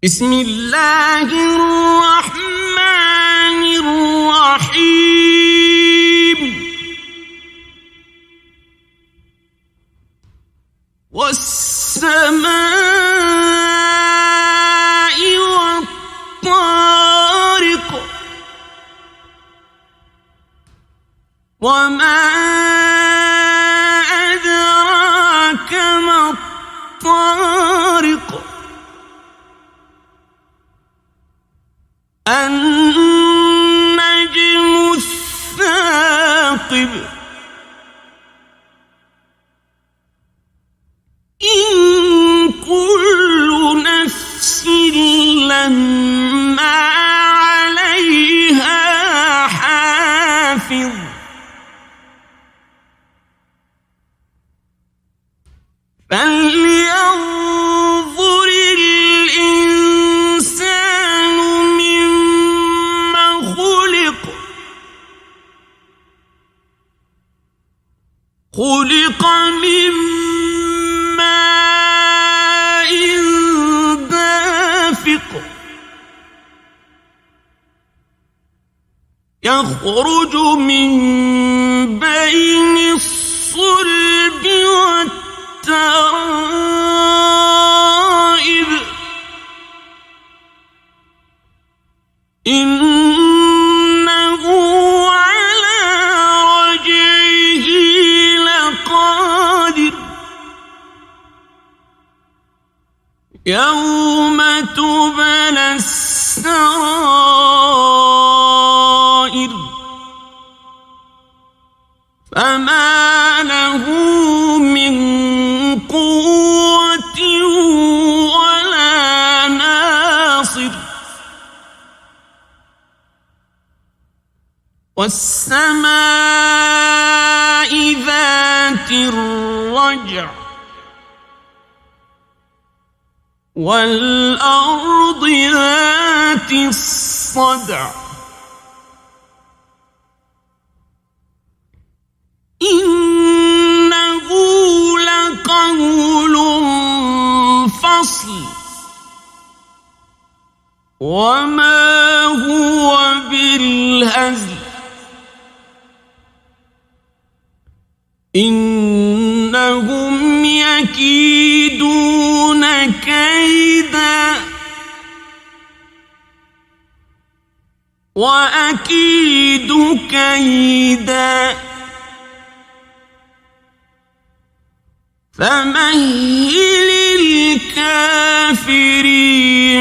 بسم الله الرحمن الرحيم والسماء والطارق وما أدراك ما الطارق النجم الثاقب إن كل نفس لما عليها حافظ فلينظر الإنسان مما خلق خلق من ماء دافق يخرج من بين الصلب والترائب إنه على رجعه لقادر يوم تبلى السرائر فما له من قوة ولا ناصر والسماء ذات الرجع والأرض ذات الصدع إنه لقول فصل وما هو بالهزل إنهم يكيدون كيدا وأكيد كيدا فمهل الكافرين